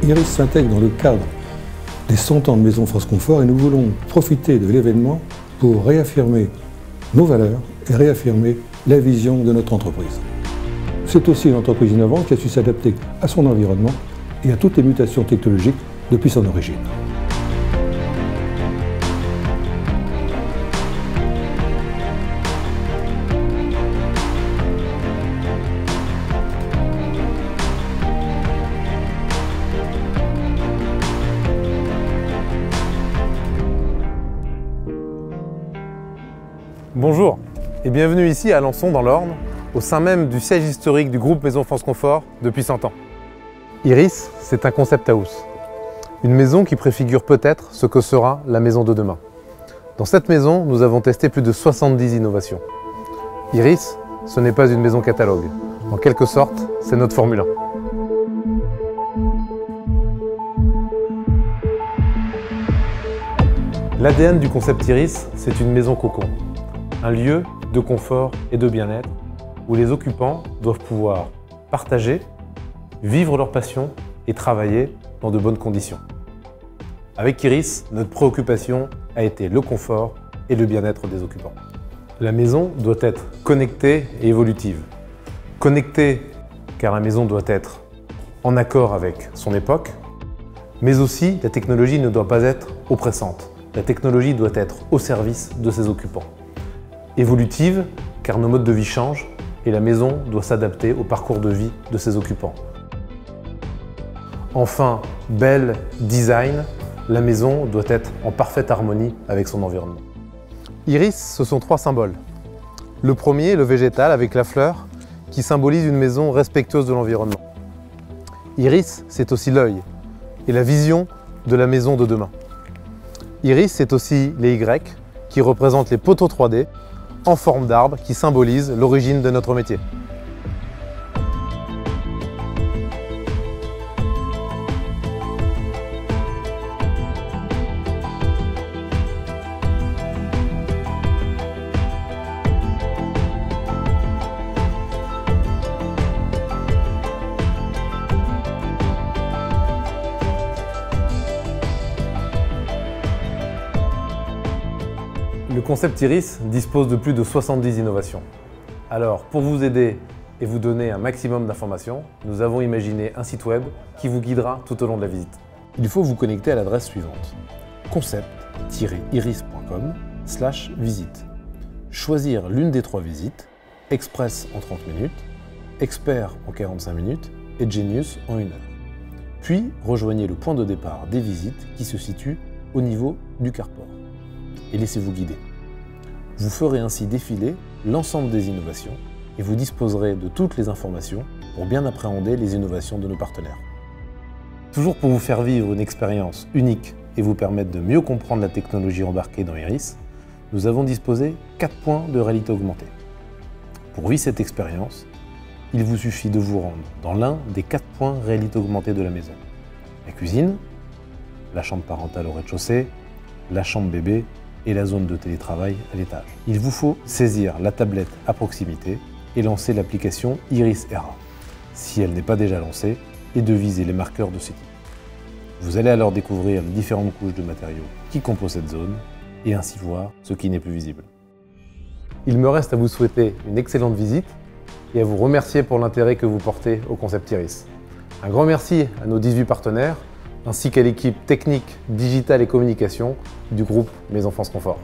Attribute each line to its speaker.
Speaker 1: Iris s'intègre dans le cadre des 100 ans de Maison France Confort et nous voulons profiter de l'événement pour réaffirmer nos valeurs et réaffirmer la vision de notre entreprise. C'est aussi une entreprise innovante qui a su s'adapter à son environnement et à toutes les mutations technologiques depuis son origine.
Speaker 2: Bonjour et bienvenue ici à Alençon dans l'Orne, au sein même du siège historique du groupe Maison France Confort depuis 100 ans. Iris, c'est un concept house, une maison qui préfigure peut-être ce que sera la maison de demain. Dans cette maison, nous avons testé plus de 70 innovations. Iris, ce n'est pas une maison catalogue. En quelque sorte, c'est notre Formule 1. L'ADN du concept Iris, c'est une maison cocon. Un lieu de confort et de bien-être où les occupants doivent pouvoir partager, vivre leur passion et travailler dans de bonnes conditions. Avec Iris, notre préoccupation a été le confort et le bien-être des occupants. La maison doit être connectée et évolutive. Connectée car la maison doit être en accord avec son époque, mais aussi la technologie ne doit pas être oppressante. La technologie doit être au service de ses occupants. Évolutive, car nos modes de vie changent et la maison doit s'adapter au parcours de vie de ses occupants. Enfin, belle, design, la maison doit être en parfaite harmonie avec son environnement. Iris, ce sont 3 symboles. Le premier, le végétal avec la fleur, qui symbolise une maison respectueuse de l'environnement. Iris, c'est aussi l'œil et la vision de la maison de demain. Iris, c'est aussi les Y, qui représentent les poteaux 3D, en forme d'arbre qui symbolise l'origine de notre métier. Le concept Iris dispose de plus de 70 innovations. Alors, pour vous aider et vous donner un maximum d'informations, nous avons imaginé un site web qui vous guidera tout au long de la visite. Il faut vous connecter à l'adresse suivante: concept-iris.com/visite. Choisir l'une des 3 visites, Express en 30 minutes, Expert en 45 minutes et Genius en 1 heure. Puis, rejoignez le point de départ des visites qui se situe au niveau du carport. Et laissez-vous guider. Vous ferez ainsi défiler l'ensemble des innovations et vous disposerez de toutes les informations pour bien appréhender les innovations de nos partenaires. Toujours pour vous faire vivre une expérience unique et vous permettre de mieux comprendre la technologie embarquée dans Iris, nous avons disposé 4 points de réalité augmentée. Pour vivre cette expérience, il vous suffit de vous rendre dans l'un des 4 points réalité augmentée de la maison. La cuisine, la chambre parentale au rez-de-chaussée, la chambre bébé et la zone de télétravail à l'étage. Il vous faut saisir la tablette à proximité et lancer l'application Iris Era, si elle n'est pas déjà lancée, et de viser les marqueurs de ce type. Vous allez alors découvrir les différentes couches de matériaux qui composent cette zone et ainsi voir ce qui n'est plus visible. Il me reste à vous souhaiter une excellente visite et à vous remercier pour l'intérêt que vous portez au concept Iris. Un grand merci à nos 18 partenaires ainsi qu'à l'équipe technique, digitale et communication du groupe Maison France Confort.